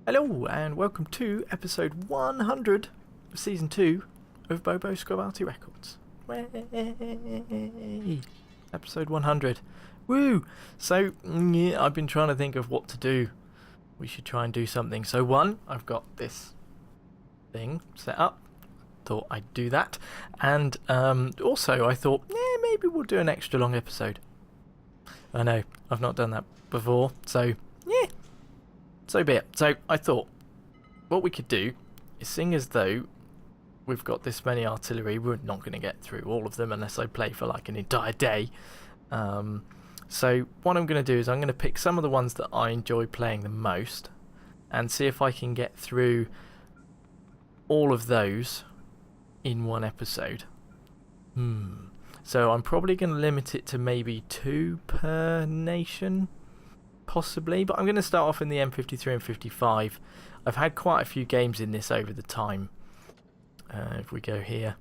Hello and welcome to episode 100 of season 2 of Bobo Arty Records. Way! Episode 100. Woo! So, yeah, I've been trying to think of what to do. We should try and do something. So one, I've got this thing set up. Thought I'd do that. And also I thought, maybe we'll do an extra long episode. I know, I've not done that before. So, yeah. So be it. So I thought what we could do is, seeing as though we've got this many artillery, we're not going to get through all of them unless I play for like an entire day. So what I'm going to do is I'm going to pick some of the ones that I enjoy playing the most and see if I can get through all of those in one episode. So I'm probably going to limit it to maybe 2 per nation. Possibly, but I'm going to start off in the M53 and 55. I've had quite a few games in this over the time. If we go here,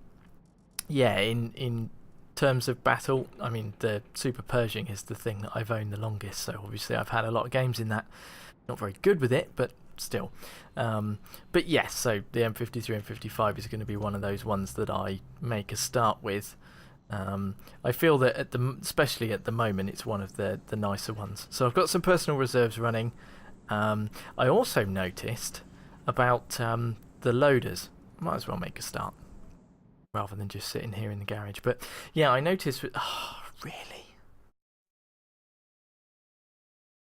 yeah, in terms of battle, I mean the Super Pershing is the thing that I've owned the longest, so obviously I've had a lot of games in that. Not very good with it, but still. But yes, so the M53 and 55 is going to be one of those ones that I make a start with. I feel that especially at the moment, it's one of the nicer ones. So I've got some personal reserves running. I also noticed about the loaders. Might as well make a start rather than just sitting here in the garage. But yeah, I noticed. Oh, really?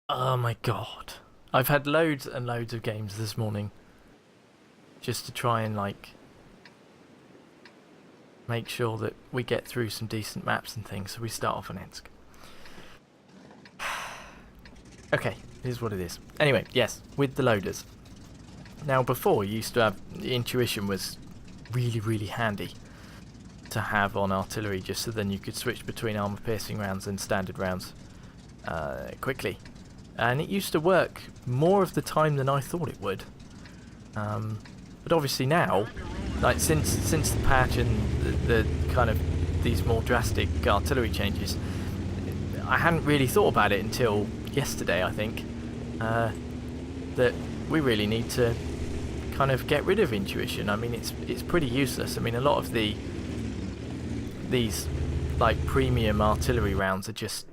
Oh my god! I've had loads and loads of games this morning just to try and make sure that we get through some decent maps and things. So we start off on Ensk. Okay, here's what it is. Anyway, yes, with the loaders. Now before, you used to have, intuition was really, really handy to have on artillery, just so then you could switch between armor piercing rounds and standard rounds quickly. And it used to work more of the time than I thought it would. But obviously now, like since the patch and the kind of these more drastic artillery changes, I hadn't really thought about it until yesterday, I think, that we really need to kind of get rid of intuition. I mean, it's pretty useless. I mean, a lot of these like premium artillery rounds are just,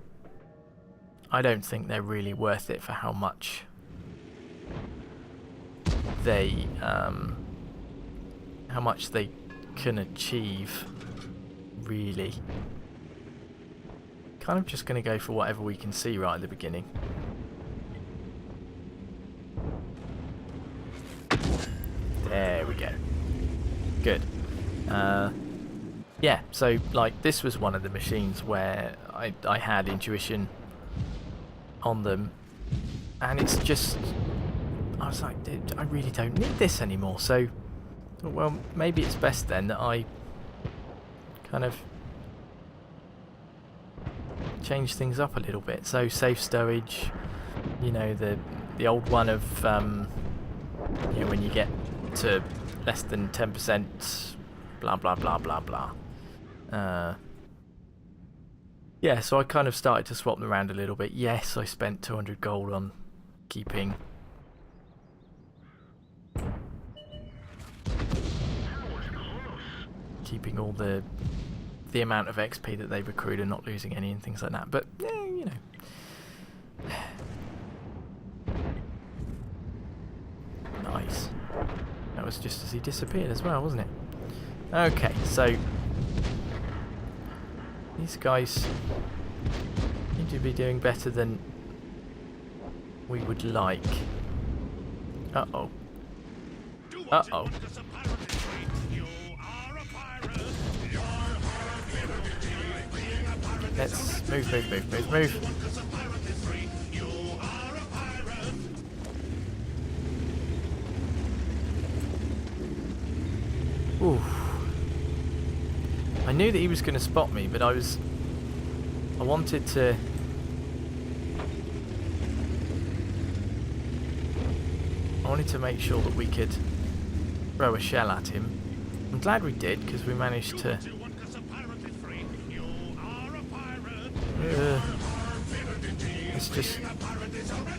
I don't think they're really worth it for how much they can achieve, really. Kind of just going to go for whatever we can see right at the beginning. There we go. Good. Yeah, so like this was one of the machines where I had intuition on them, and it's just, I was like, dude, I really don't need this anymore. So, well, maybe it's best then that I kind of change things up a little bit. So safe stowage, you know, the old one of you know, when you get to less than 10%, blah blah blah blah blah. Yeah, so I kind of started to swap them around a little bit. Yes, I spent 200 gold on keeping all the amount of XP that they've accrued and not losing any and things like that. But you know, nice. That was just as he disappeared as well, wasn't it? Okay, so these guys seem to be doing better than we would like. Uh-oh. Uh-oh. Let's move. Ooh. I knew that he was going to spot me, but I wanted to make sure that we could throw a shell at him. I'm glad we did, because we managed to Let's just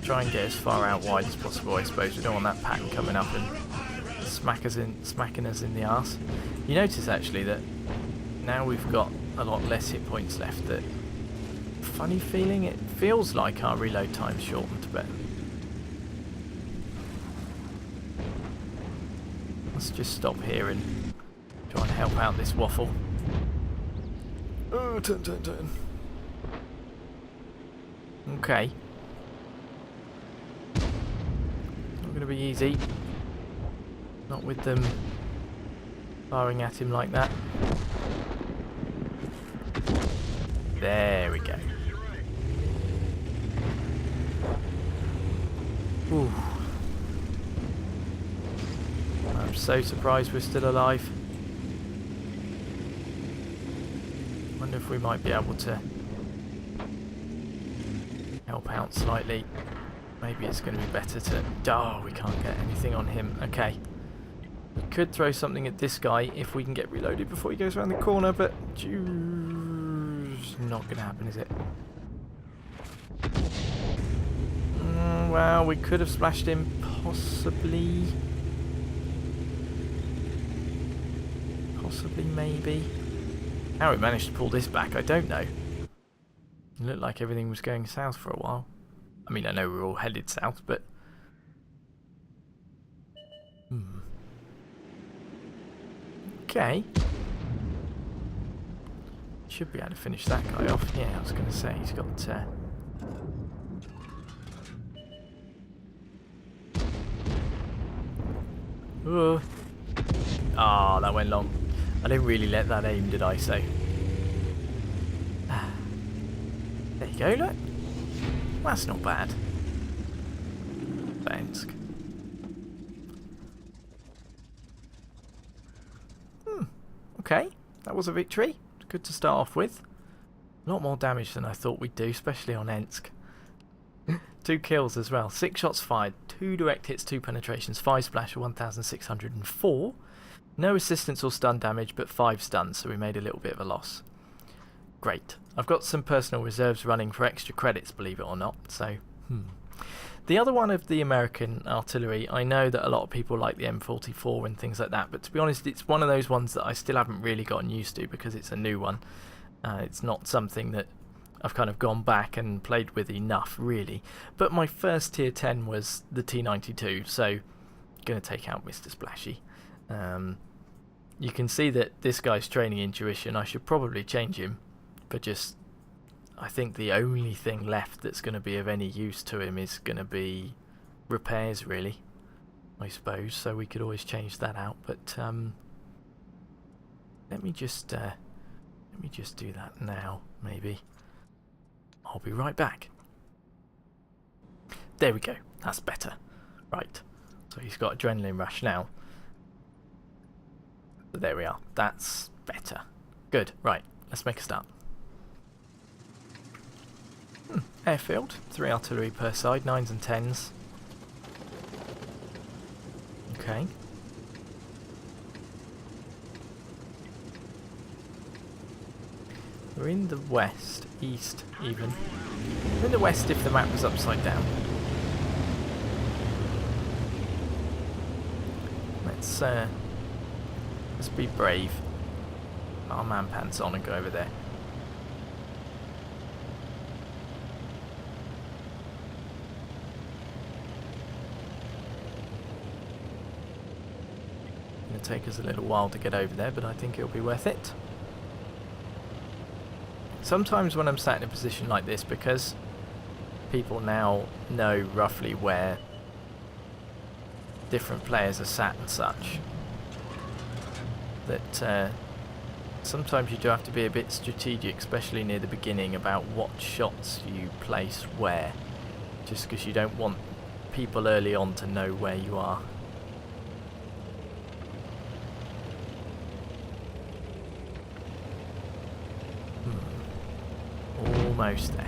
try and get as far out wide as possible, I suppose. We don't want that pack coming up and smacking us in the arse. You notice actually that now we've got a lot less hit points left. That funny feeling, it feels like our reload time's shortened a bit. Let's just stop here and try and help out this waffle. Oh, turn. Okay. Not going to be easy. Not with them firing at him like that. There we go. Ooh. I'm so surprised we're still alive. Wonder if we might be able to help out slightly. Maybe it's going to be better to... Oh, we can't get anything on him. Okay. We could throw something at this guy if we can get reloaded before he goes around the corner, but... not going to happen, is it? Well, we could have splashed him, possibly. Possibly, maybe. How we managed to pull this back, I don't know. It looked like everything was going south for a while. I mean, I know we're all headed south, but... Okay. Should be able to finish that guy off. Yeah, I was going to say, he's got... Ah, that went long. I didn't really let that aim, did I? So... There you go, look. That's not bad. Thanks. Okay, that was a victory. Good to start off with. A lot more damage than I thought we'd do, especially on Ensk. 2 kills as well. 6 shots fired, 2 direct hits, 2 penetrations, 5 splash, 1,604. No assistance or stun damage, but 5 stuns, so we made a little bit of a loss. Great. I've got some personal reserves running for extra credits, believe it or not. So, The other one of the American artillery, I know that a lot of people like the M44 and things like that, but to be honest, it's one of those ones that I still haven't really gotten used to because it's a new one. It's not something that I've kind of gone back and played with enough, really. But my first tier 10 was the T92, so going to take out Mr. Splashy. You can see that this guy's training intuition. I should probably change him, but just... I think the only thing left that's going to be of any use to him is going to be repairs, really, I suppose. So we could always change that out. But let me just do that now, maybe. I'll be right back. There we go. That's better. Right. So he's got adrenaline rush now. But there we are. That's better. Good. Right. Let's make a start. Airfield, 3 artillery per side, 9s and 10s. Okay. We're in the west, east even. We're in the west if the map was upside down. Let's be brave. Put our man pants on and go over there. Take us a little while to get over there, but I think it'll be worth it. Sometimes when I'm sat in a position like this, because people now know roughly where different players are sat and such, that sometimes you do have to be a bit strategic, especially near the beginning, about what shots you place where, just because you don't want people early on to know where you are. Almost there.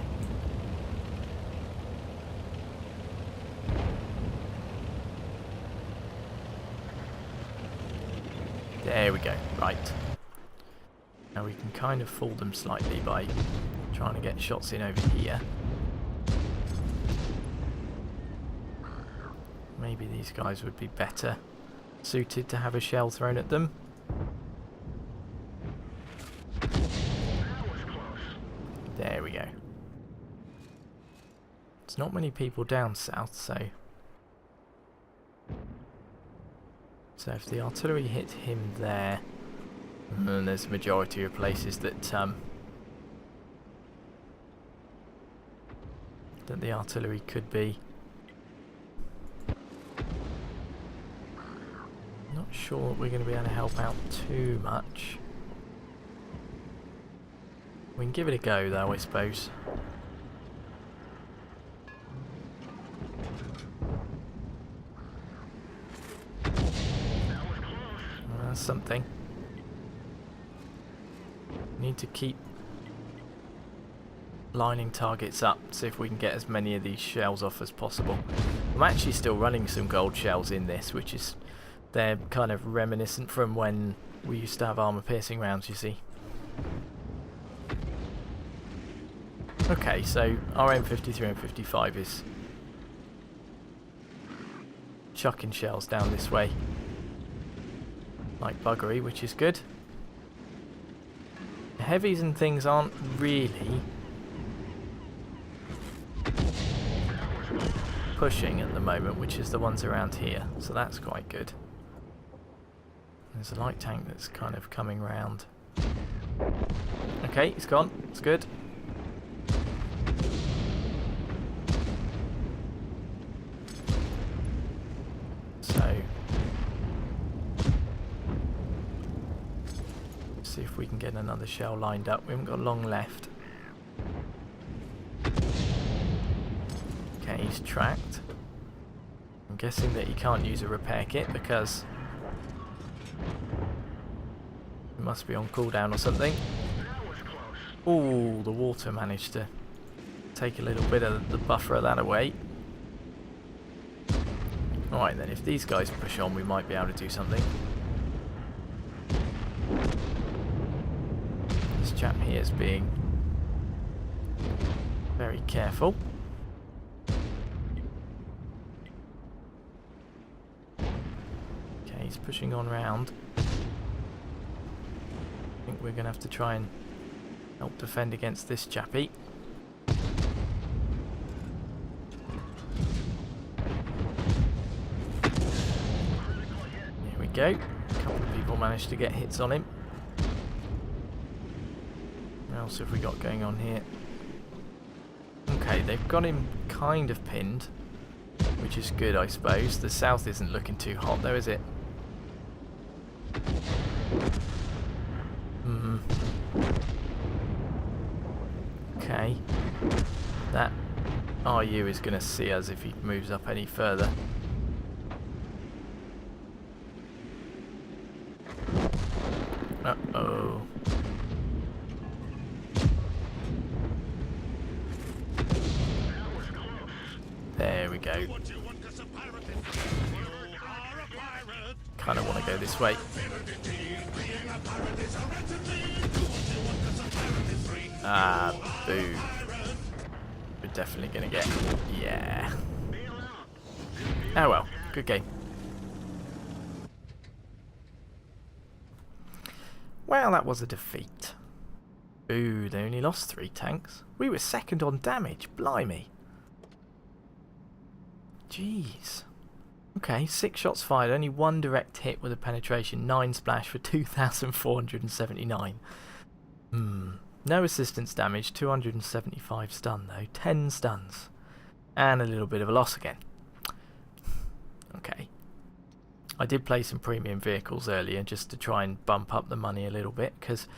There we go. Right. Now we can kind of fool them slightly by trying to get shots in over here. maybe these guys would be better suited to have a shell thrown at them. There we go. There's not many people down south, so if the artillery hit him there, and there's a majority of places that the artillery could be. Not sure that we're going to be able to help out too much. We can give it a go though, I suppose. That's something. Need to keep lining targets up, see if we can get as many of these shells off as possible. I'm actually still running some gold shells in this, which is, they're kind of reminiscent from when we used to have armor piercing rounds, you see. Okay, so our M53 and 55 is chucking shells down this way like buggery, which is good. The heavies and things aren't really pushing at the moment, which is the ones around here, so that's quite good. There's a light tank that's kind of coming round. Okay, it's gone. It's good. So, see if we can get another shell lined up. We haven't got long left. Okay, he's tracked. I'm guessing that he can't use a repair kit because he must be on cooldown or something. Ooh, the water managed to take a little bit of the buffer of that away. Alright then, if these guys push on, we might be able to do something. This chap here is being very careful. Okay, he's pushing on round. I think we're going to have to try and help defend against this chappie. Here we go. A couple of people managed to get hits on him. What else have we got going on here? Okay, they've got him kind of pinned, which is good, I suppose. The south isn't looking too hot though, is it? Okay. That RU is going to see us if he moves up any further. Uh-oh. There we go. Kind of want to go this way. Ah, boo. We're definitely going to get... Yeah. Oh well, good game. Well, that was a defeat. Ooh, they only lost 3 tanks. We were second on damage, blimey. Jeez. Okay, 6 shots fired, only 1 direct hit with a penetration, 9 splash for 2,479. No assistance damage, 275 stun though, 10 stuns. And a little bit of a loss again. Okay. I did play some premium vehicles earlier just to try and bump up the money a little bit, because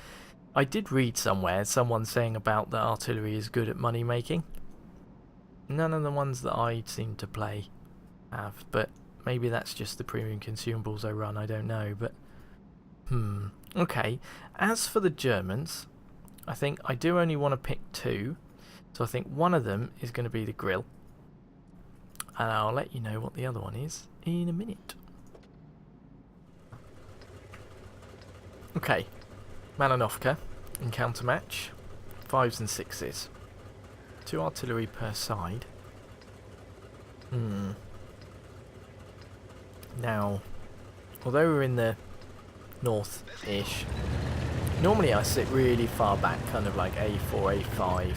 I did read somewhere someone saying about that artillery is good at money making. None of the ones that I seem to play have, but maybe that's just the premium consumables I run, I don't know, but okay. As for the Germans, I think I do only want to pick 2, so I think one of them is going to be the grill, and I'll let you know what the other one is in a minute. Okay, Malinovka, encounter match, 5s and 6s. 2 artillery per side. Now, although we're in the north-ish, normally I sit really far back, kind of like A4, A5.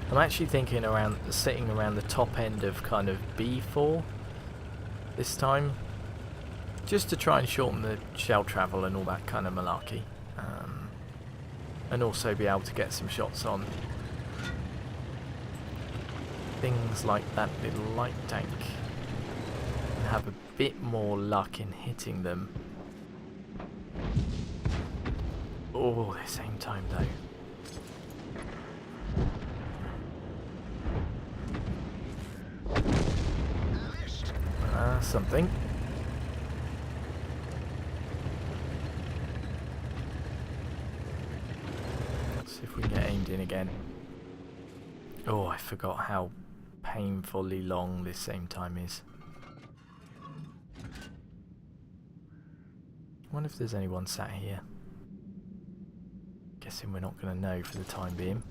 I'm actually thinking around sitting around the top end of kind of B4 this time, just to try and shorten the shell travel and all that kind of malarkey, and also be able to get some shots on things like that little light tank and have a bit more luck in hitting them. Oh, at the same time though. Something. Let's see if we can get aimed in again. Oh, I forgot how painfully long this same time is. I wonder if there's anyone sat here. Guessing we're not going to know for the time being.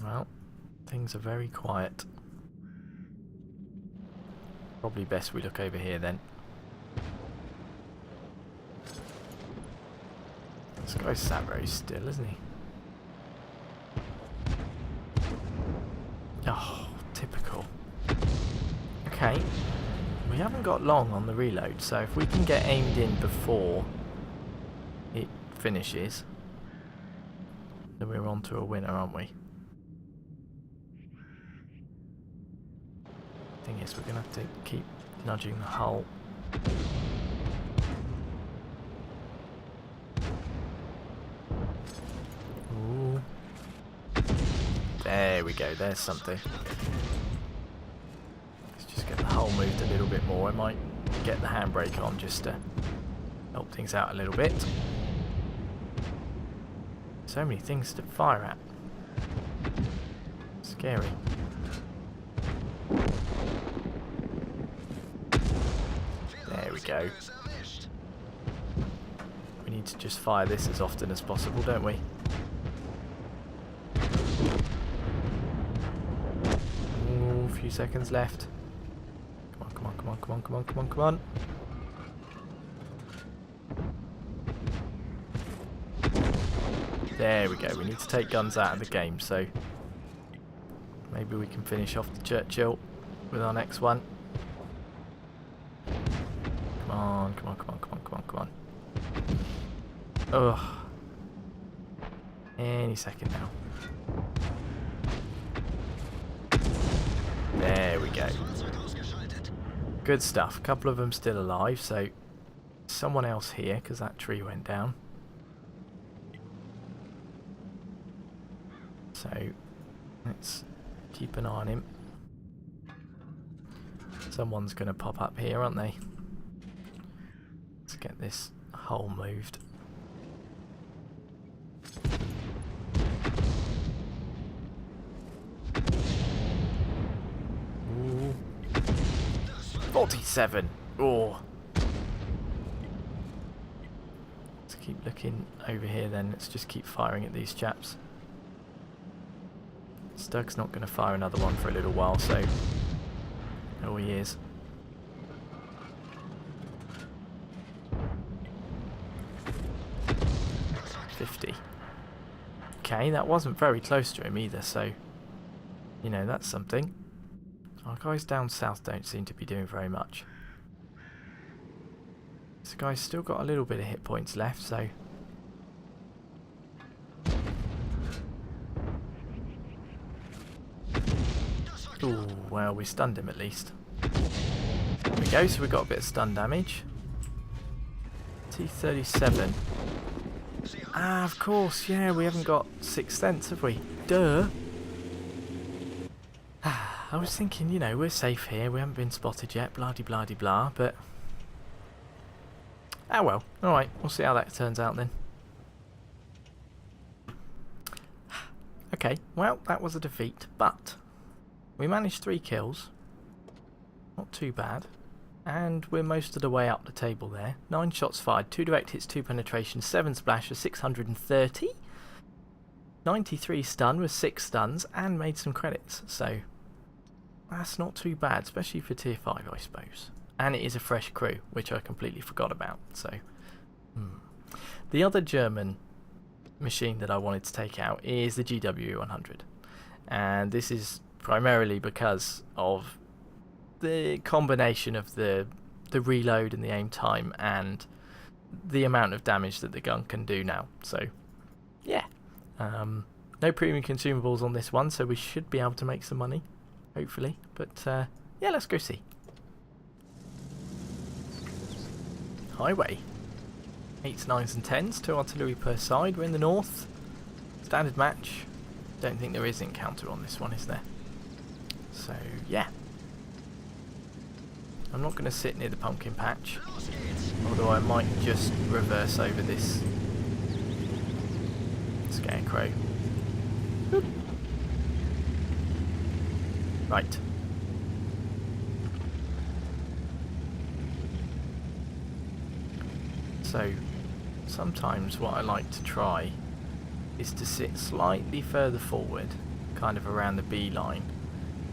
Well, things are very quiet. Probably best we look over here then. This guy's sat very still, isn't he? Oh, typical. Okay, we haven't got long on the reload, so if we can get aimed in before it finishes, then we're on to a winner, aren't we? Thing is, we're going to have to keep nudging the hull. Ooh. There we go, there's something. Let's just get the hull moved a little bit more. I might get the handbrake on just to help things out a little bit. So many things to fire at. Scary. There we go. We need to just fire this as often as possible, don't we? Ooh, a few seconds left. Come on, come on, come on, come on, come on, come on, come on. There we go. We need to take guns out of the game, so maybe we can finish off the Churchill with our next one. Come on, come on, come on, come on, come on, come on. Ugh. Any second now. There we go. Good stuff. A couple of them still alive, so someone else here, because that tree went down. So let's keep an eye on him. Someone's going to pop up here, aren't they? Let's get this hole moved. Ooh. 47! Oh! Let's keep looking over here then. Let's just keep firing at these chaps. Stug's not going to fire another one for a little while, so... Oh, he is. .50. Okay, that wasn't very close to him either, so... You know, that's something. Our guys down south don't seem to be doing very much. This guy's still got a little bit of hit points left, so... Ooh, well, we stunned him at least. There we go, so we got a bit of stun damage. T-37. Ah, of course, yeah, we haven't got Sixth Sense, have we? Duh! I was thinking, you know, we're safe here, we haven't been spotted yet, blah-de-blah-de-blah, but... Ah well, alright, we'll see how that turns out then. Okay, well, that was a defeat, but... We managed 3 kills, not too bad, and we're most of the way up the table there. 9 shots fired, 2 direct hits, 2 penetration, 7 splash for 630. 93 stun with 6 stuns and made some credits, so that's not too bad, especially for tier 5, I suppose. And it is a fresh crew, which I completely forgot about. So the other German machine that I wanted to take out is the GW100, and this is primarily because of the combination of the reload and the aim time and the amount of damage that the gun can do now. So yeah, no premium consumables on this one, so we should be able to make some money, hopefully. But yeah, let's go see. Highway. 8s, 9s and 10s, 2 artillery per side. We're in the north. Standard match. Don't think there is encounter on this one, is there? So yeah. I'm not going to sit near the pumpkin patch, although I might just reverse over this scarecrow. Boop. Right. So sometimes what I like to try is to sit slightly further forward, kind of around the B line,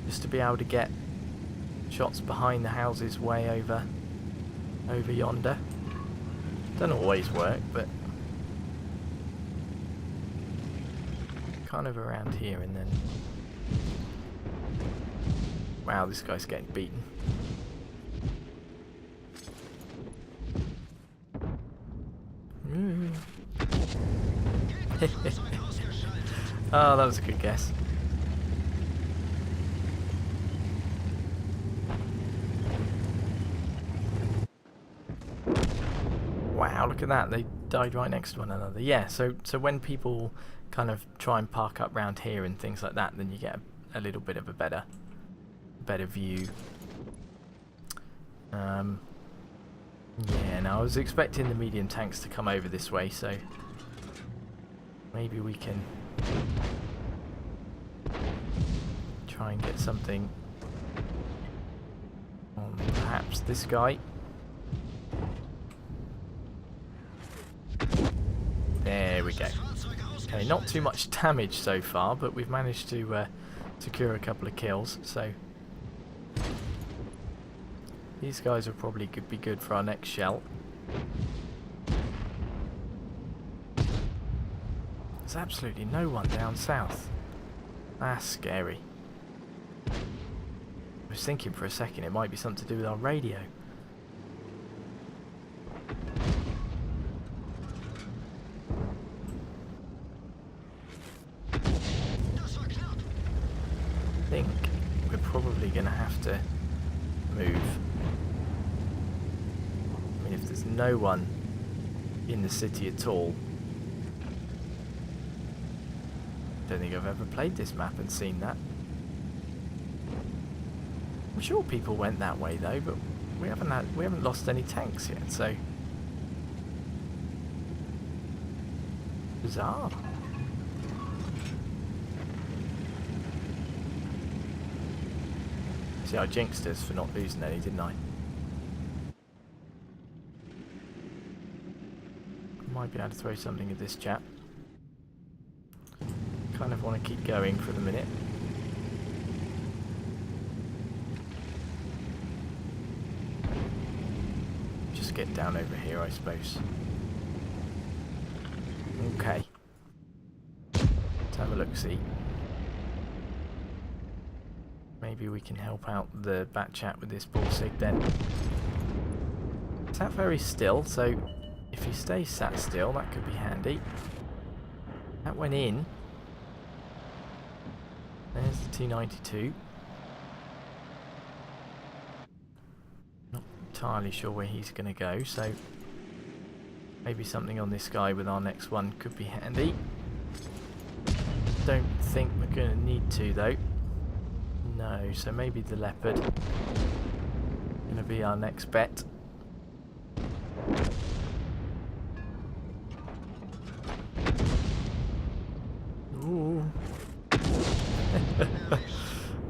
just to be able to get shots behind the houses way over yonder. Don't always work, but kind of around here. And then, wow, this guy's getting beaten. Oh, that was a good guess. Wow, look at that. They died right next to one another. Yeah, so when people kind of try and park up round here and things like that, then you get a little bit of a better view. Yeah, now I was expecting the medium tanks to come over this way, so maybe we can try and get something on perhaps this guy. There we go. Okay, not too much damage so far, but we've managed to secure a couple of kills, so these guys will probably be good for our next shell. There's absolutely no one down south. That's scary. I was thinking for a second it might be something to do with our radio. I think we're probably going to have to move. I mean, if there's no one in the city at all, I don't think I've ever played this map and seen that. I'm sure people went that way though, but we haven't lost any tanks yet, so bizarre. See, I jinxed us for not losing any, didn't I? Might be able to throw something at this chap. Kind of want to keep going for the minute. Just get down over here, I suppose. Okay. Let's have a look-see. Maybe we can help out the bat chat with this ball sig then. It's sat very still, so if he stays sat still, that could be handy. That went in. There's the T92. Not entirely sure where he's going to go, so maybe something on this guy with our next one could be handy. Don't think we're going to need to though. No, so maybe the Leopard going to be our next bet. Ooh.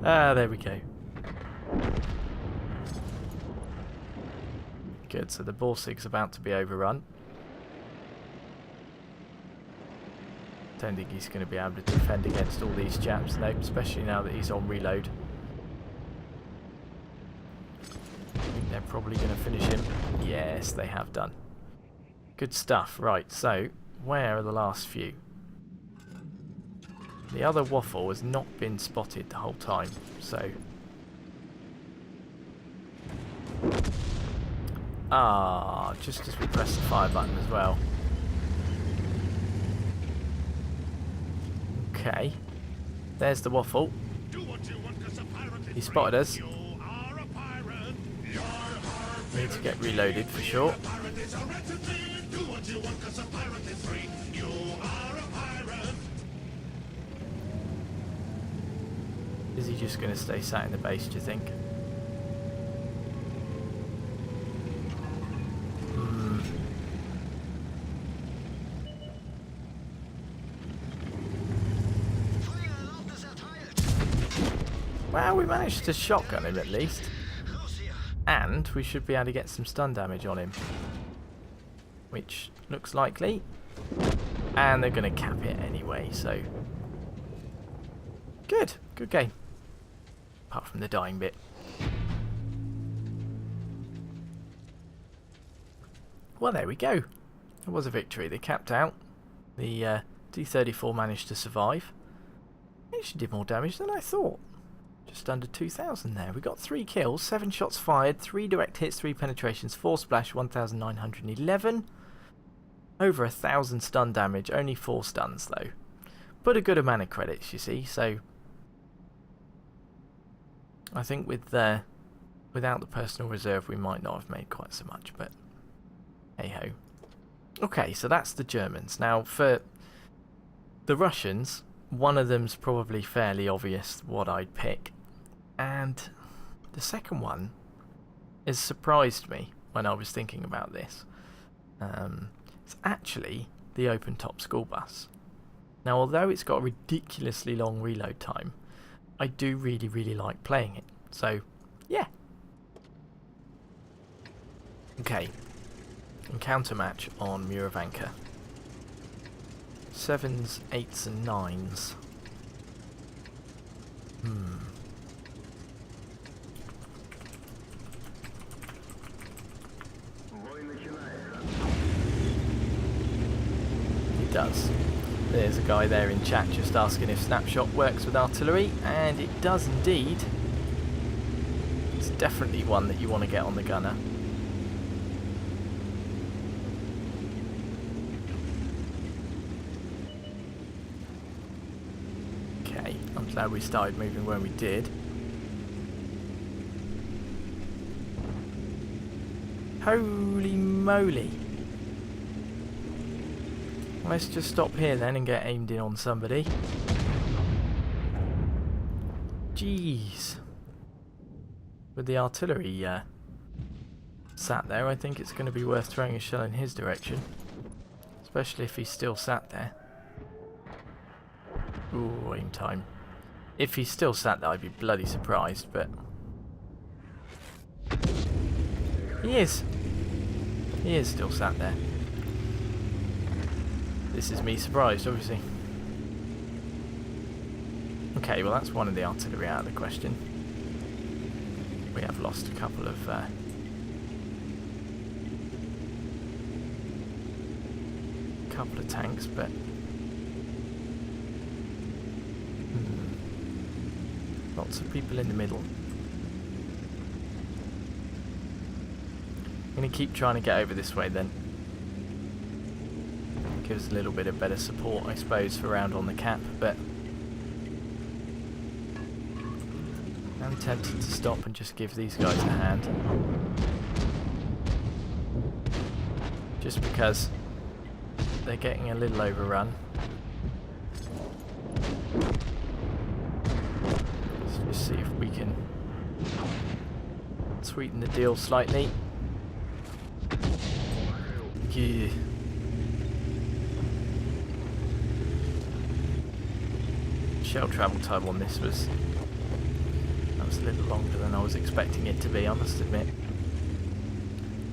Ah, there we go. Good, so the Borsig's about to be overrun. Don't think he's going to be able to defend against all these chaps, no, especially now that he's on reload. I think they're probably going to finish him. Yes, they have done. Good stuff. Right, so where are the last few? The other waffle has not been spotted the whole time, so... Ah, just as we press the fire button as well. Okay, there's the waffle. He spotted us. Need to get reloaded for sure. Is he just going to stay sat in the base, do you think? Well, we managed to shotgun him at least. And we should be able to get some stun damage on him. Which looks likely. And they're going to cap it anyway, so... Good. Good game. Apart from the dying bit. Well, there we go. It was a victory. They capped out. The D34 managed to survive. It actually did more damage than I thought. Just under 2,000 there. We got 3 kills, 7 shots fired, 3 direct hits, 3 penetrations, 4 splash, 1,911. Over 1,000 stun damage, only 4 stuns though. But a good amount of credits, you see, so... I think with without the personal reserve we might not have made quite so much, but hey-ho. Okay, so that's the Germans. Now for the Russians, one of them's probably fairly obvious what I'd pick. And the second one has surprised me when I was thinking about this. It's actually the open-top school bus. Now, although it's got a ridiculously long reload time, I do really, really like playing it. So, yeah. Okay. Encounter match on Muravanka. 7s, 8s and 9s. It does. There's a guy there in chat just asking if snapshot works with artillery, and it does indeed. It's definitely one that you want to get on the gunner. Okay, I'm glad we started moving when we did. Holy moly! Let's just stop here then and get aimed in on somebody. Jeez. With the artillery sat there, I think it's going to be worth throwing a shell in his direction. Especially if he's still sat there. Ooh, aim time. If he's still sat there, I'd be bloody surprised, but... He is. He is still sat there. This is me surprised, obviously. Okay, well that's one of the artillery out of the question. We have lost a couple of tanks, but lots of people in the middle. I'm going to keep trying to get over this way then. Gives a little bit of better support, I suppose, for round on the cap, but I'm tempted to stop and just give these guys a hand. Just because they're getting a little overrun. Let's just see if we can sweeten the deal slightly. Yeah. Shell travel time on this was a little longer than I was expecting it to be, I must admit.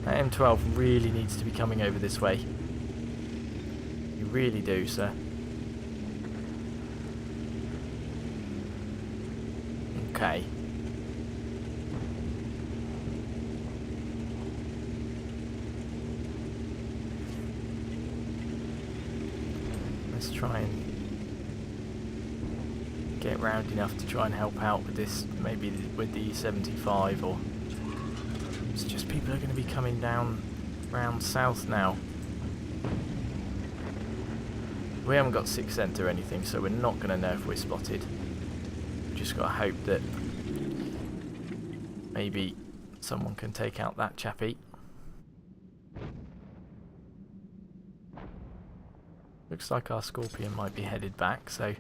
That M12 really needs to be coming over this way. You really do, sir. Okay. Let's try and get round enough to try and help out with this, maybe with the 75, or it's just people are going to be coming down round south now. We haven't got sixth sense or anything, so we're not going to know if we're spotted. Just got to hope that maybe someone can take out that chappie. Looks like our Scorpion might be headed back, so...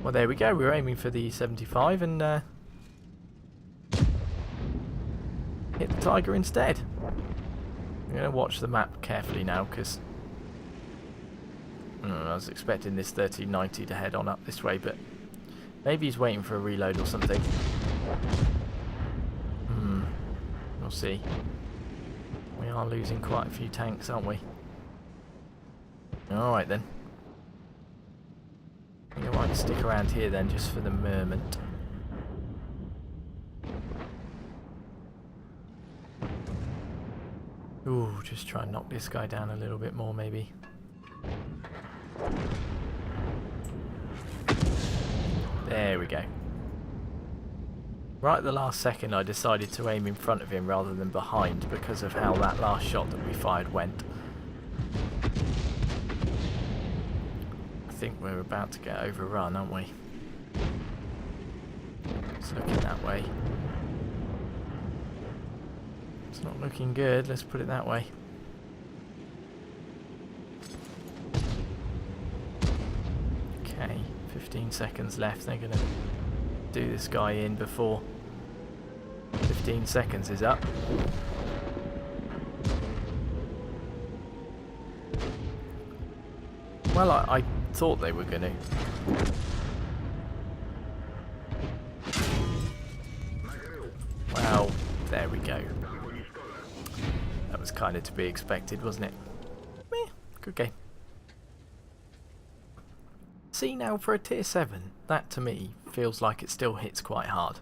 Well, there we go. We were aiming for the 75 and hit the Tiger instead. I'm going to watch the map carefully now, because I was expecting this 1390 to head on up this way, but maybe he's waiting for a reload or something. We'll see. We are losing quite a few tanks, aren't we? Alright then. I think I might stick around here then, just for the moment. Ooh, just try and knock this guy down a little bit more, maybe. There we go. Right at the last second I decided to aim in front of him rather than behind because of how that last shot that we fired went. I think we're about to get overrun, aren't we? It's looking that way. It's not looking good, let's put it that way. Okay, 15 seconds left. They're going to do this guy in before 15 seconds is up. Well, I thought they were going to. Well, there we go. That was kind of to be expected, wasn't it? Meh, good game. See, now for a tier 7, that to me feels like it still hits quite hard.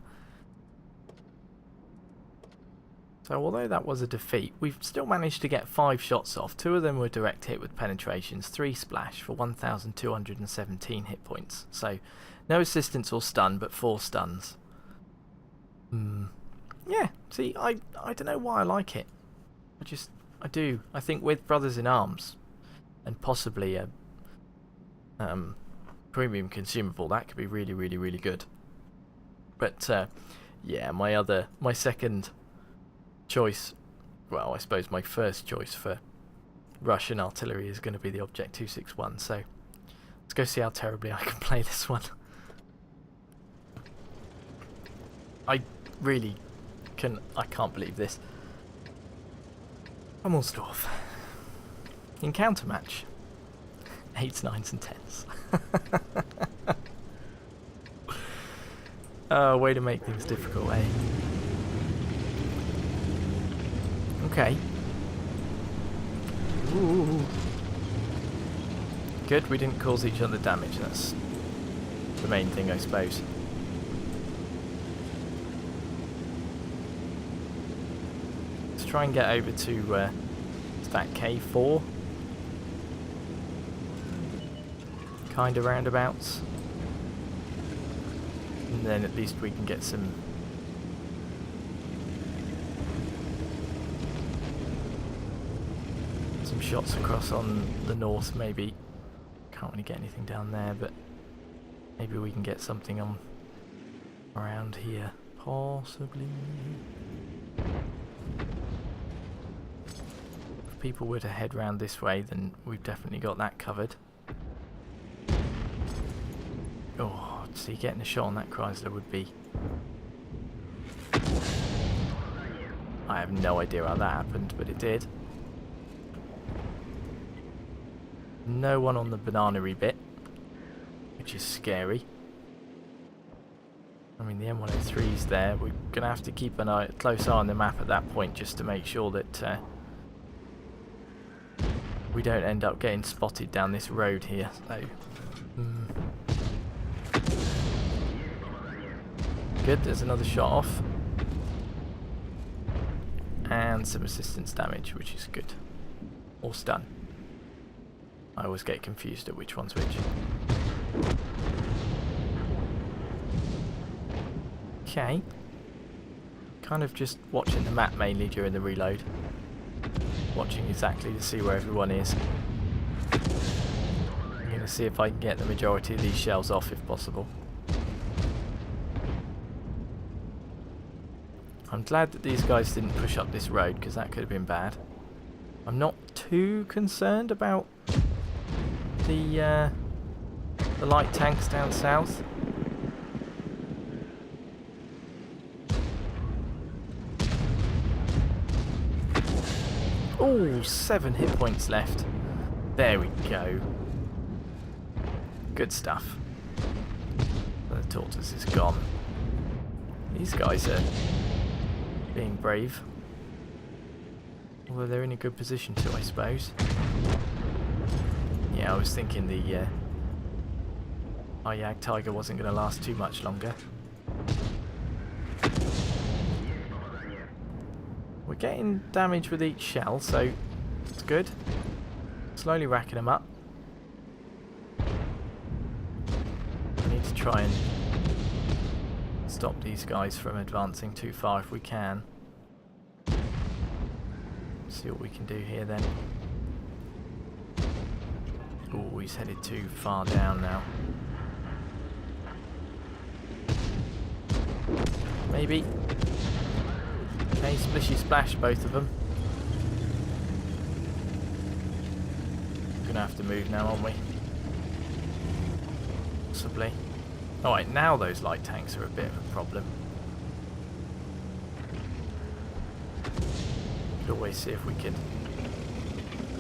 So although that was a defeat, we've still managed to get 5 shots off. 2 of them were direct hit with penetrations, 3 splash for 1,217 hit points. So no assistance or stun, but 4 stuns. Yeah, see, I don't know why I like it. I do. I think with Brothers in Arms, and possibly a premium consumable, that could be really, really, really good. But yeah, my second choice, well, I suppose my first choice for Russian artillery is going to be the Object 261. So let's go see how terribly I can play this one. I can't believe this. Hummelsdorf. Encounter match. 8s, 9s and 10s. Way to make things difficult, eh? Okay. Ooh. Good, we didn't cause each other damage. That's the main thing, I suppose. Let's try and get over to that K4. Kind of roundabouts. And then at least we can get some shots across on the north, maybe. Can't really get anything down there, but maybe we can get something on around here. Possibly. If people were to head round this way, then we've definitely got that covered. Oh, see, getting a shot on that Chrysler would be... I have no idea how that happened, but it did. No one on the banana-y bit, which is scary. I mean, the M103's there. We're going to have to keep a close eye on the map at that point just to make sure that we don't end up getting spotted down this road here. So, Good, there's another shot off. And some assistance damage, which is good. Or stun. I always get confused at which one's which. Okay. Kind of just watching the map mainly during the reload. Watching exactly to see where everyone is. I'm going to see if I can get the majority of these shells off if possible. I'm glad that these guys didn't push up this road because that could have been bad. I'm not too concerned about the light tanks down south. Oh, 7 hit points left. There we go. Good stuff. The tortoise is gone. These guys are being brave. Although they're in a good position to, I suppose. Yeah, I was thinking the Ayag Tiger wasn't going to last too much longer. We're getting damage with each shell, so it's good. Slowly racking them up. We need to try and stop these guys from advancing too far if we can. See what we can do here then. Oh, he's headed too far down now. Maybe. Okay, splishy splash, both of them. We're gonna have to move now, aren't we? Possibly. Alright, now those light tanks are a bit of a problem. Could always see if we could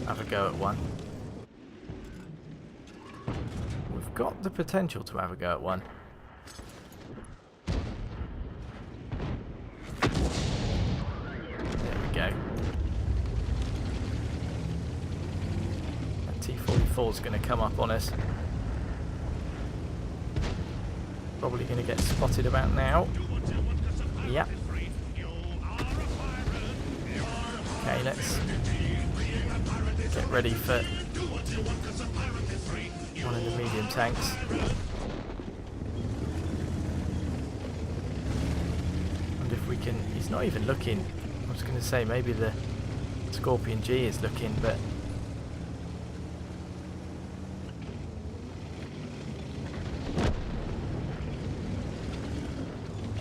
have a go at one. We've got the potential to have a go at one. There we go. That T-44 is going to come up on us. Probably going to get spotted about now. Yep. Okay, let's get ready for one of the medium tanks. And if we can... He's not even looking. I was going to say maybe the Scorpion G is looking, but...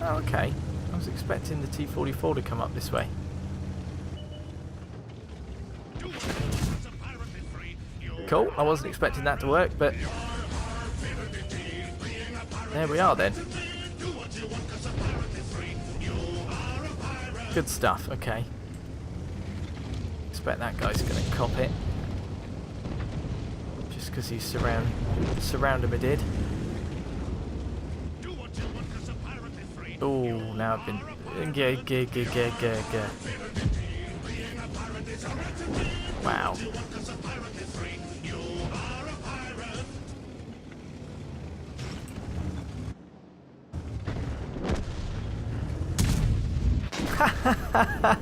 Oh, okay. I was expecting the T-44 to come up this way. Cool, I wasn't expecting that to work, but there we are then. Good stuff, okay. Expect that guy's going to cop it. Just because he's surrounded me did. Oh, now I've been... Wow.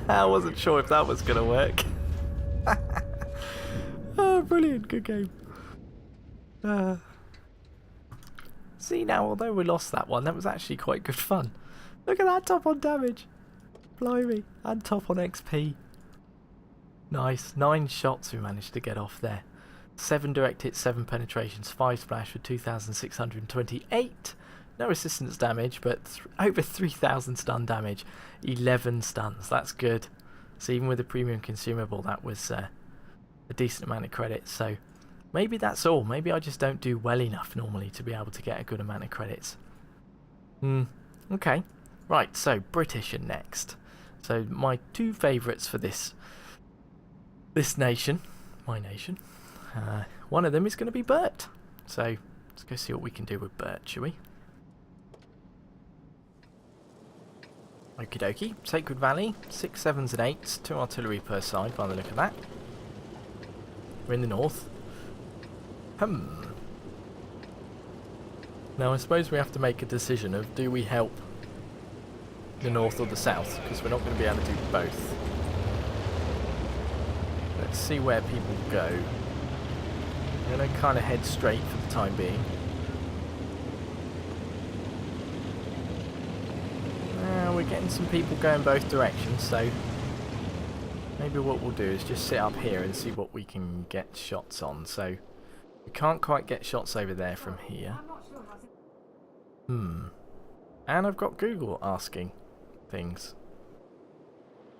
I wasn't sure if that was going to work. Oh, brilliant. Good game. See now, although we lost that one, that was actually quite good fun. Look at that top on damage. Blimey. And top on XP. Nice. 9 shots we managed to get off there. 7 direct hits, 7 penetrations, 5 splash for 2,628. No resistance damage, but over 3,000 stun damage. 11 stuns. That's good. So even with a premium consumable, that was a decent amount of credits. So maybe that's all. Maybe I just don't do well enough normally to be able to get a good amount of credits. Okay. Right, so British are next. So my 2 favourites for this nation, my nation, one of them is going to be Bert. So let's go see what we can do with Bert, shall we? Okie dokie. Sacred Valley, 6 7s and 8s, 2 artillery per side by the look of that. We're in the north. Now I suppose we have to make a decision of do we help the north or the south, because we're not going to be able to do both. Let's see where people go. I'm going to kind of head straight for the time being. We're getting some people going both directions, so maybe what we'll do is just sit up here and see what we can get shots on. So we can't quite get shots over there from here. And I've got Google asking things.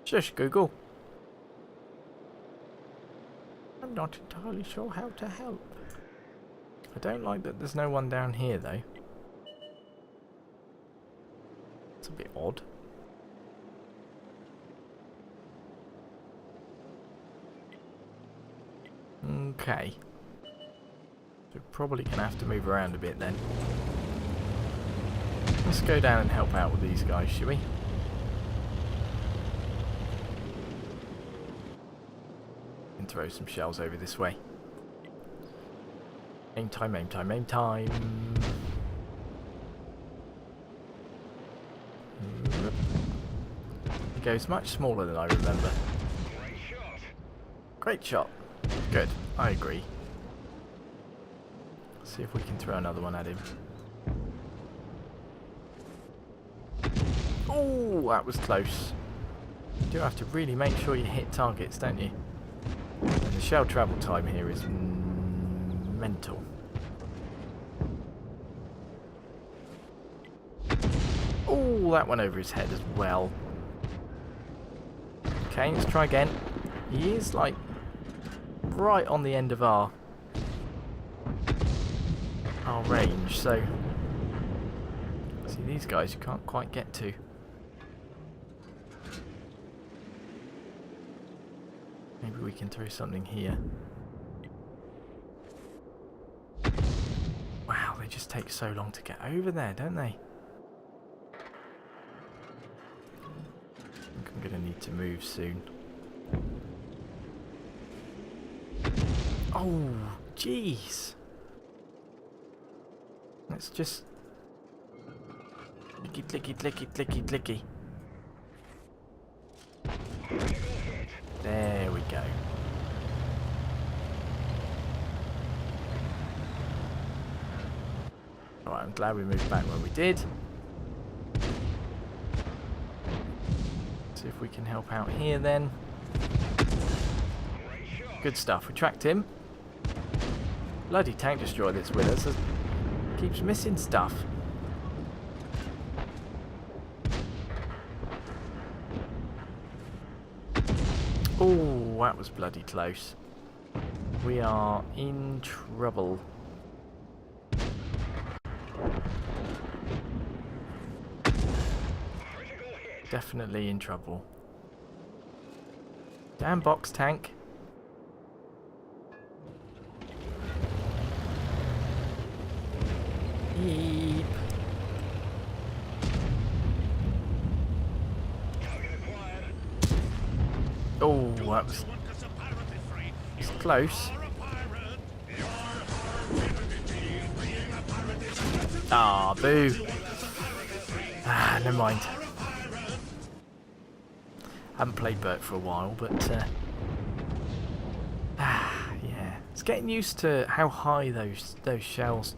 Shush, Google. I'm not entirely sure how to help. I don't like that there's no one down here, though. It's a bit odd. Okay. We're probably going to have to move around a bit then. Let's go down and help out with these guys, shall we? And throw some shells over this way. Aim time, aim time, aim time. It goes much smaller than I remember. Great shot. Great shot. Good, I agree. Let's see if we can throw another one at him. Oh, that was close. You do have to really make sure you hit targets, don't you? And the shell travel time here is mental. Oh, that went over his head as well. Okay, let's try again. He is like right on the end of our range, so see these guys you can't quite get to. Maybe we can throw something here. Wow, they just take so long to get over there, don't they? I think I'm gonna need to move soon. Oh, jeez. Let's just clicky, clicky, clicky, clicky, clicky. There we go. Alright, I'm glad we moved back when we did. See if we can help out here then. Good stuff. We tracked him. Bloody tank destroyer that's with us keeps missing stuff. Oh, that was bloody close. We are in trouble. Definitely in trouble. Damn box tank. Yeep. Oh, that was close. Ah, boo. Ah, never mind. Haven't played Bert for a while, but yeah, it's getting used to how high those shells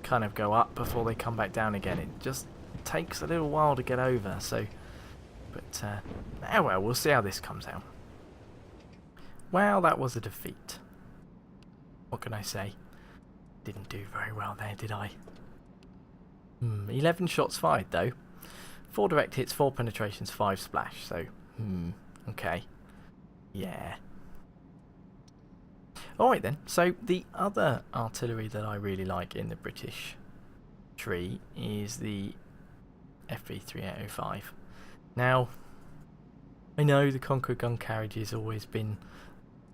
kind of go up before they come back down again. It just takes a little while to get over. So, but oh well, we'll see how this comes out. Well, that was a defeat. What can I say? Didn't do very well there, did I? 11 shots fired though. 4 direct hits, 4 penetrations, 5 splash. So, okay. Yeah. Alright then, so the other artillery that I really like in the British tree is the FV3805. Now, I know the Conqueror gun carriage has always been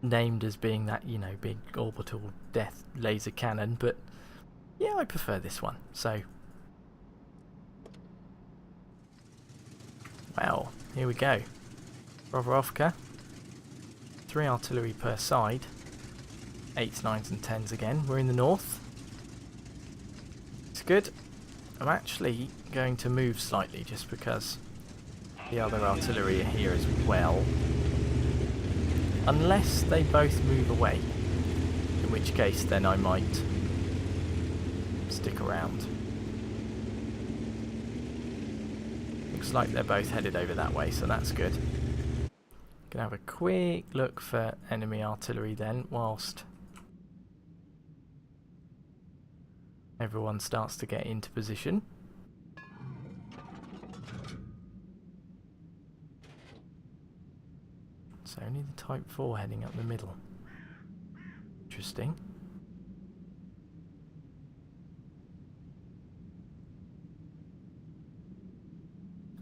named as being that, you know, big orbital death laser cannon, but yeah, I prefer this one. So, well, here we go. Bravorovka, 3 artillery per side, 8s, 9s and 10s again. We're in the north. It's good. I'm actually going to move slightly just because the other artillery are here as well. Unless they both move away, in which case then I might stick around. Looks like they're both headed over that way, so that's good. Gonna have a quick look for enemy artillery then, whilst everyone starts to get into position. So only the Type 4 heading up the middle. Interesting.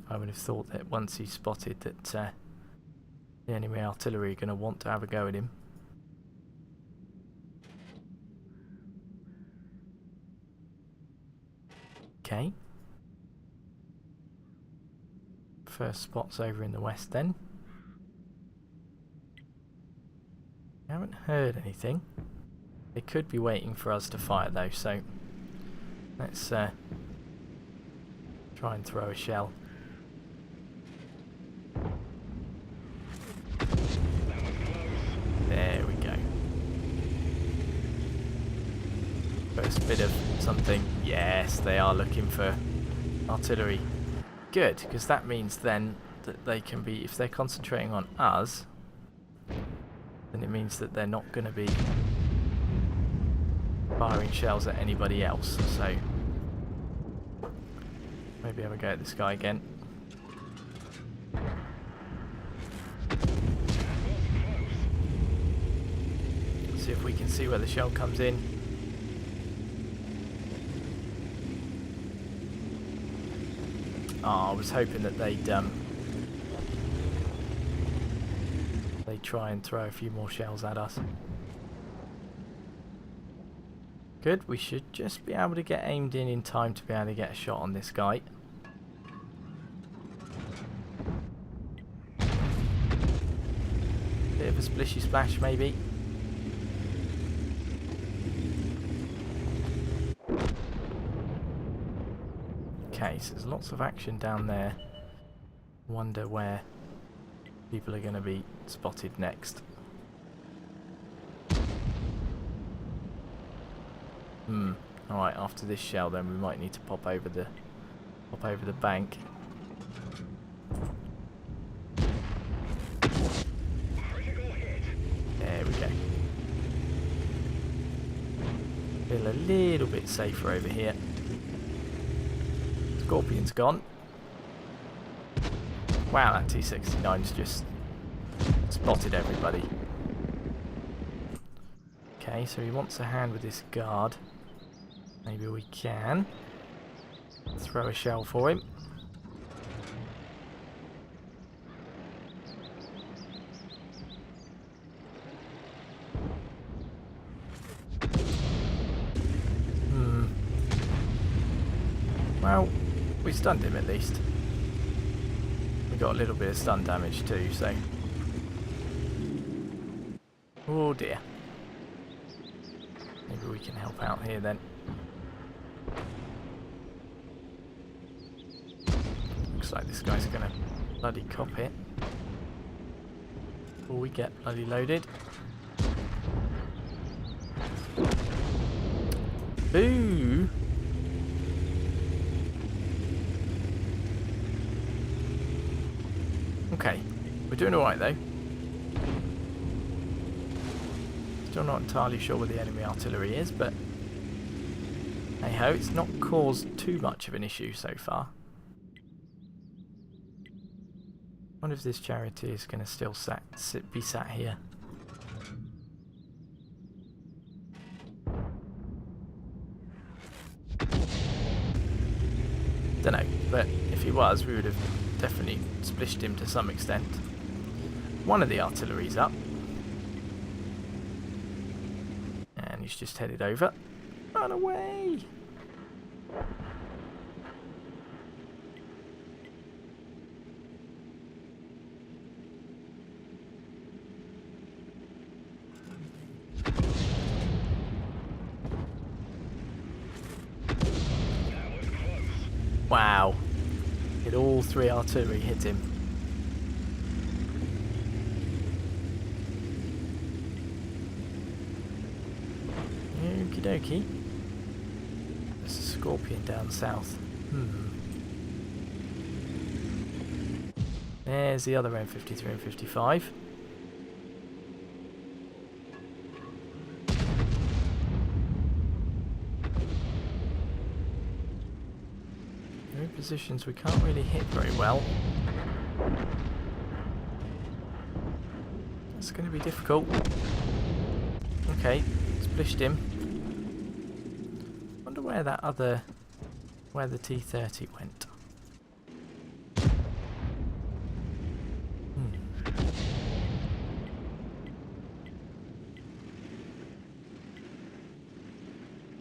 I would have thought that once he spotted that the enemy artillery are going to want to have a go at him. Okay. First spot's over in the west then. I haven't heard anything. They could be waiting for us to fire though, so let's try and throw a shell. There we go. First bit of something. Yes, they are looking for artillery. Good, because that means then that they can be, if they're concentrating on us, then it means that they're not going to be firing shells at anybody else. So maybe have a go at this guy again. See if we can see where the shell comes in. Oh, I was hoping that they'd try and throw a few more shells at us. Good, we should just be able to get aimed in time to be able to get a shot on this guy. Bit of a splishy splash maybe. Okay, so there's lots of action down there. Wonder where people are going to be spotted next. Alright, after this shell then we might need to pop over the bank. There we go. Feel a little bit safer over here. Scorpion's gone. Wow, that T-69's just spotted everybody. Okay, so he wants a hand with this guard. Maybe we can throw a shell for him. Well, we stunned him at least. We got a little bit of stun damage too, so... Oh dear. Maybe we can help out here then. Looks like this guy's gonna bloody cop it. Before we get bloody loaded. Boo! Okay, we're doing alright though. Still not entirely sure where the enemy artillery is, but hey ho, it's not caused too much of an issue so far. I wonder if this charioteer is going to still be sat here. Don't know, but if he was, we would have definitely splished him to some extent. One of the artillery's up. And he's just headed over. Run away! Wow. Hit all 3 artillery, hit him. Okie dokie. There's a scorpion down south. There's the other M53 and 55. They're in positions we can't really hit very well. It's going to be difficult. Okay, splished him. Wonder where that other, where the T-30 went.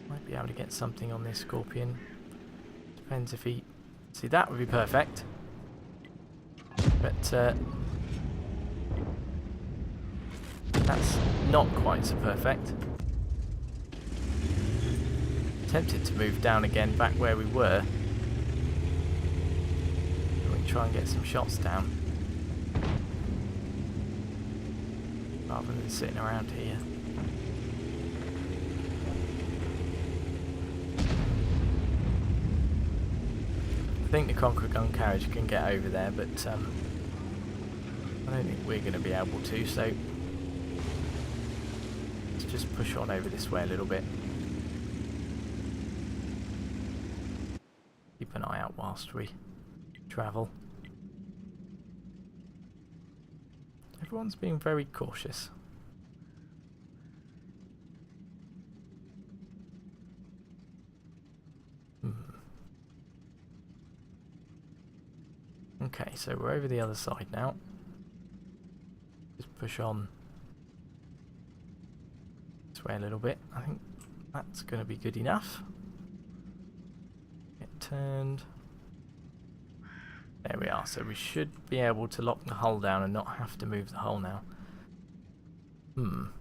Might be able to get something on this Scorpion. Depends if he... See, that would be perfect. But that's not quite so perfect. Tempted to move down again back where we were. We can try and get some shots down. Rather than sitting around here. I think the Conqueror gun carriage can get over there, but I don't think we're going to be able to, so let's just push on over this way a little bit. Keep an eye out whilst we travel. Everyone's being very cautious. Okay, so we're over the other side now. Just push on this way a little bit. I think that's going to be good enough. Get turned. There we are. So we should be able to lock the hull down and not have to move the hull now. Are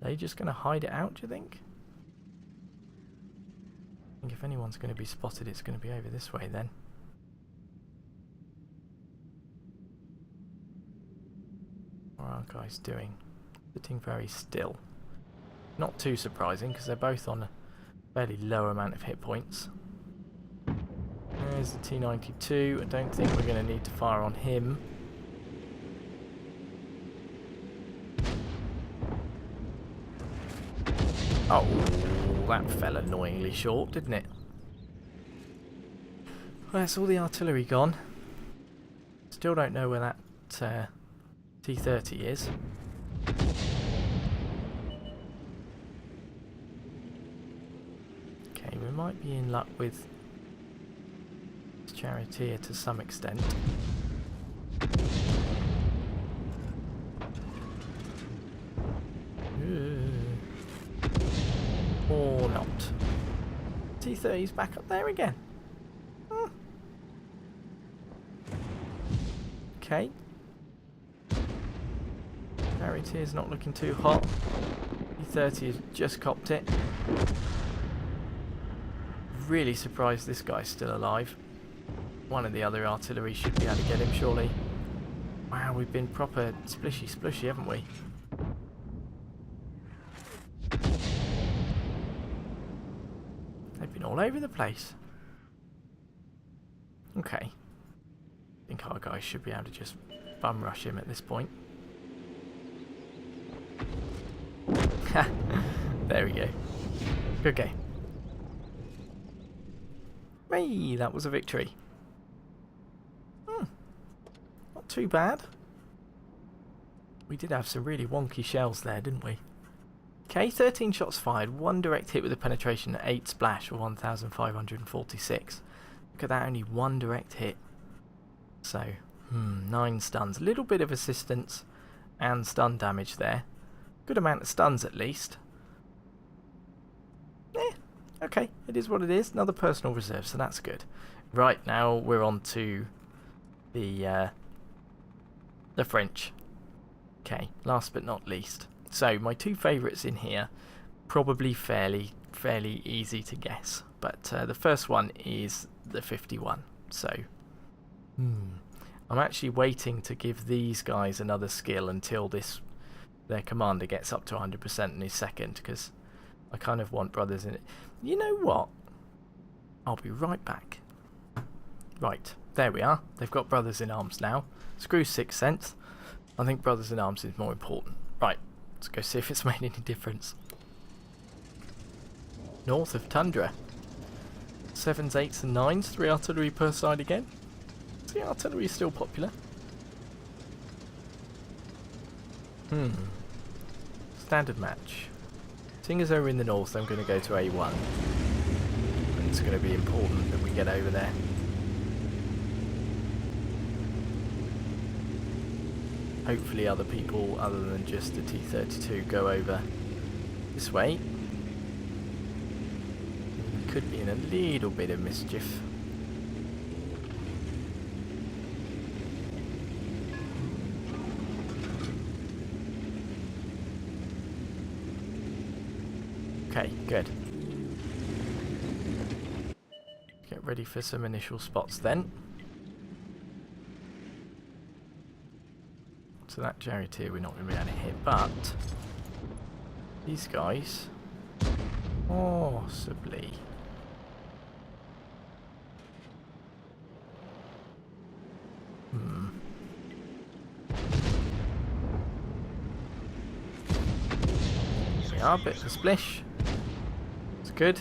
they just going to hide it out, do you think? I think if anyone's going to be spotted, it's going to be over this way then. What are our guys doing? Sitting very still. Not too surprising because they're both on a fairly low amount of hit points. There's the T-92. I don't think we're going to need to fire on him. Oh, that fell annoyingly short, didn't it? Well, that's all the artillery gone. Still don't know where that T-30 is. Okay, we might be in luck with this charioteer to some extent. Or not. T-30's back up there again. Okay. Charioteer's not looking too hot. T-30 has just copped it. Really surprised this guy's still alive. One of the other artillery should be able to get him, surely. Wow, we've been proper splishy, haven't we? They've been all over the place. Okay. I think our guys should be able to just bum rush him at this point. There we go. Good game. Hey, that was a victory. Not too bad. We did have some really wonky shells there, didn't we? Okay, 13 shots fired, 1 direct hit with a penetration at 8 splash for 1,546. Look at that, only 1 direct hit. So, 9 stuns. A little bit of assistance and stun damage there. Good amount of stuns at least. Okay, it is what it is. Another personal reserve, so that's good. Right, now we're on to the French. Okay, last but not least. So, my 2 favourites in here, probably fairly easy to guess. But the first one is the 51. So, I'm actually waiting to give these guys another skill until their commander gets up to 100% in his second, because I kind of want brothers in it. You know what? I'll be right back. Right, there we are. They've got brothers in arms now. Screw Sixth Sense. I think brothers in arms is more important. Right, let's go see if it's made any difference. North of Tundra. 7s, 8s and 9s. 3 artillery per side again. See, artillery is still popular. Standard match. Seeing as though we're in the north, I'm going to go to A1. And it's going to be important that we get over there. Hopefully other people other than just the T-32 go over this way. We could be in a little bit of mischief. Okay, good. Get ready for some initial spots then. So that charioteer we're not going to be able to hit, but these guys, possibly. Here we are, bit of a splish. It's good.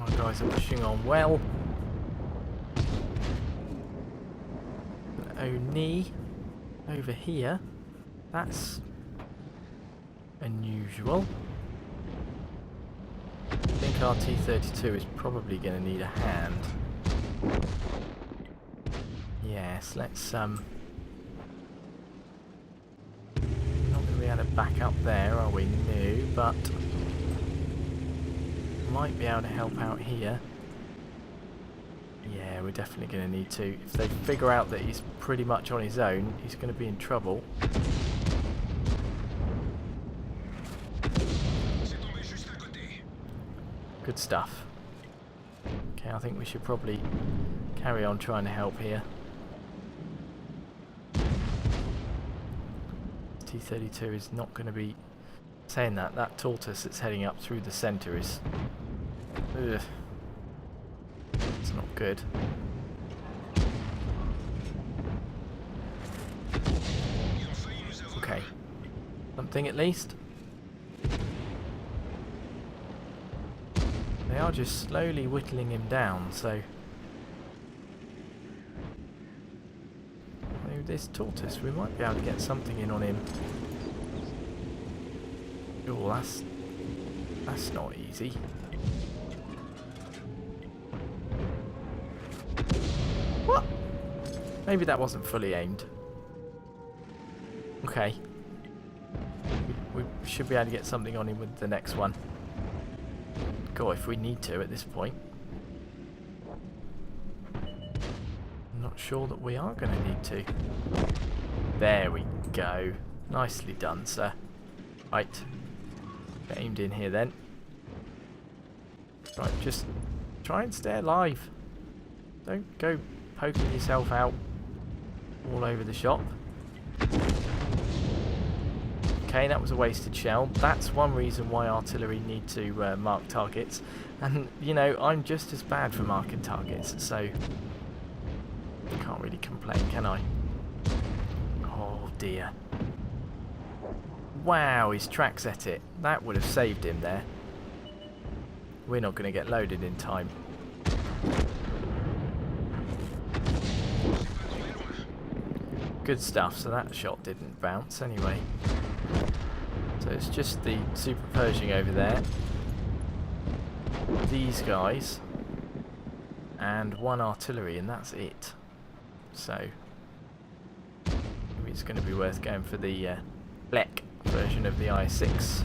Our guys are pushing on well. Oni over here. That's unusual. I think our T-32 is probably going to need a hand. Yes, let's not going to be able to back up there, are we? No, but might be able to help out here. Yeah, we're definitely going to need to. If they figure out that he's pretty much on his own, he's going to be in trouble. Good stuff. Okay, I think we should probably carry on trying to help here. T-32 is not going to be saying that. That tortoise that's heading up through the centre is... Ugh. It's not good. Okay. Something at least. They are just slowly whittling him down, so... Maybe this tortoise, we might be able to get something in on him. Oh, that's not easy. What? Maybe that wasn't fully aimed. Okay. We should be able to get something on him with the next one. Go if we need to at this point. I'm not sure that we are going to need to. There we go. Nicely done, sir. Right. Get aimed in here then. Right, just try and stay alive. Don't go poking yourself out all over the shop. Okay, that was a wasted shell. That's one reason why artillery need to mark targets. And, you know, I'm just as bad for marking targets, so I can't really complain, can I? Oh dear. Wow, his track's at it. That would have saved him there. We're not going to get loaded in time. Good stuff, so that shot didn't bounce anyway. So it's just the Super Pershing over there. These guys. And one artillery, and that's it. So maybe it's going to be worth going for the Black version of the I6.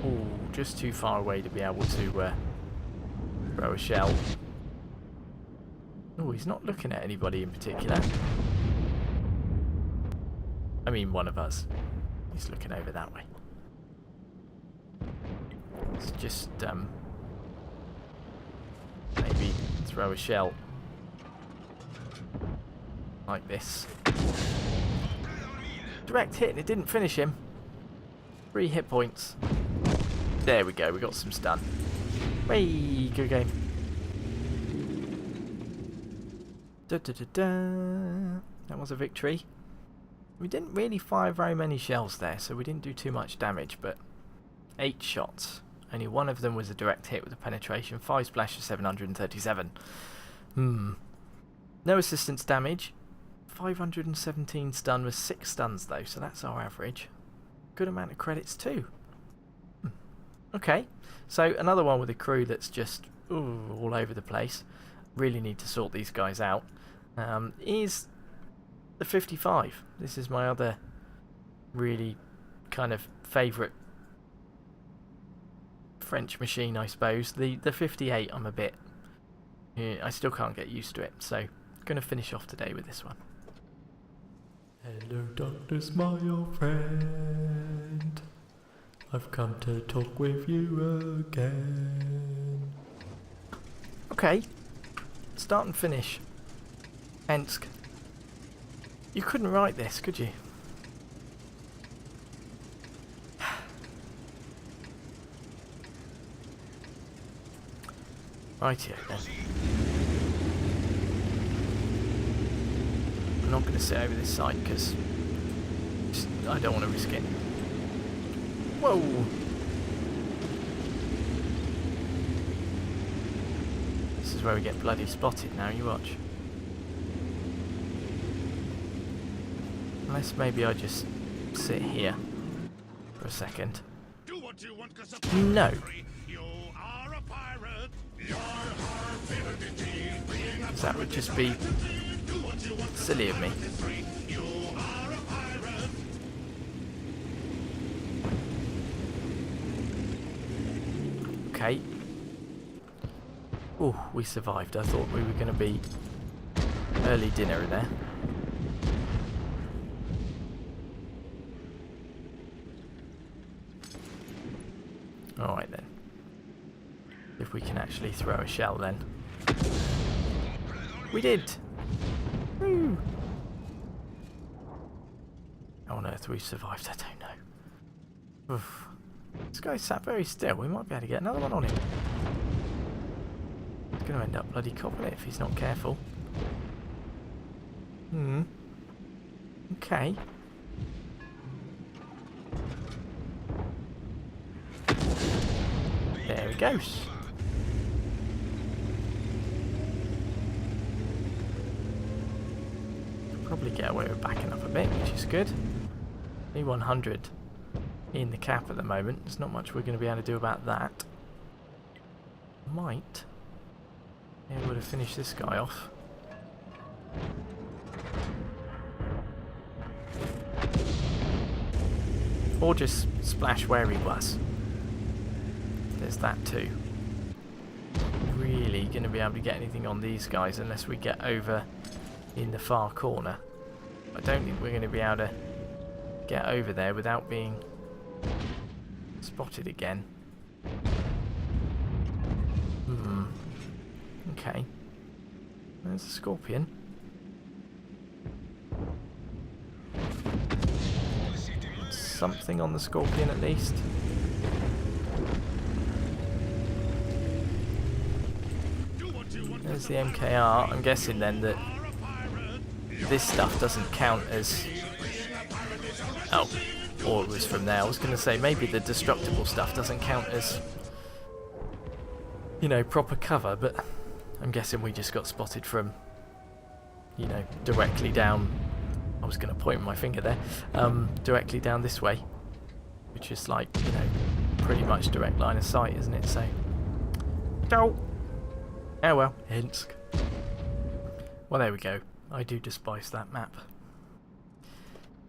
Ooh, just too far away to be able to throw a shell. Oh, he's not looking at anybody in particular. I mean, one of us. He's looking over that way. Let's just maybe throw a shell like this. Direct hit and it didn't finish him. 3 hit points. There we go, we got some stun. Hey, good game. Da, da, da, da. That was a victory. We didn't really fire very many shells there, so we didn't do too much damage, but 8 shots. Only one of them was a direct hit with a penetration. 5 splash for 737. No assistance damage. 517 stun with 6 stuns though, so that's our average. Good amount of credits too. Okay, so another one with a crew that's just all over the place. Really need to sort these guys out. Is the 55. This is my other really kind of favourite French machine, I suppose. The 58, I'm a bit... I still can't get used to it, so I'm going to finish off today with this one. Hello darkness, my old friend. I've come to talk with you again. Okay, start and finish. Ensk. You couldn't write this, could you? Rightio then. I'm not going to sit over this side because I don't want to risk it. Whoa! This is where we get bloody spotted now, you watch. Unless maybe I just sit here for a second. No! Because that would just be silly of me. Okay. Oh, we survived. I thought we were going to be early dinner there. Alright then. If we can actually throw a shell then. We did! Woo! How on earth we survived, I don't know. Oof. This guy sat very still. We might be able to get another one on him. He's going to end up bloody copping it if he's not careful. Okay. There he goes. Probably get away with backing up a bit, which is good. Ep100 in the cap at the moment. There's not much we're going to be able to do about that. Might be able to finish this guy off. Or just splash where he was. There's that too. Really going to be able to get anything on these guys unless we get over in the far corner. I don't think we're going to be able to get over there without being spotted again. Okay. There's a scorpion. Something on the scorpion at least. There's the MKR. I'm guessing then that this stuff doesn't count as... Oh, or it was from there. I was going to say maybe the destructible stuff doesn't count as, you know, proper cover, but I'm guessing we just got spotted from, you know, directly down. I was going to point my finger there. Directly down this way, which is like, you know, pretty much direct line of sight, isn't it? So, ciao. Oh well, Hinsk. Well, there we go. I do despise that map.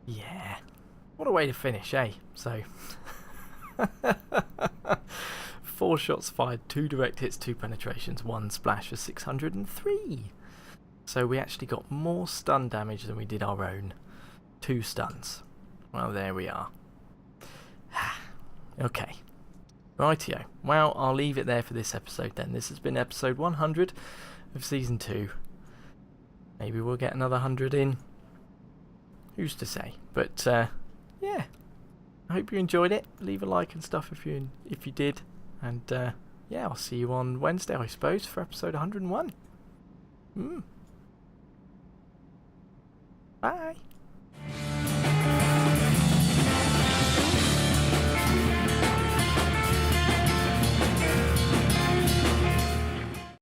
Yeah. What a way to finish, eh? So, 4 shots fired, 2 direct hits, 2 penetrations, 1 splash for 603. So we actually got more stun damage than we did our own. 2 stuns. Well, there we are. Okay. Rightio. Well, I'll leave it there for this episode then. This has been episode 100 of season 2. Maybe we'll get another 100 in. Who's to say? But yeah, I hope you enjoyed it. Leave a like and stuff if you did. And yeah, I'll see you on Wednesday, I suppose, for episode 101. Bye.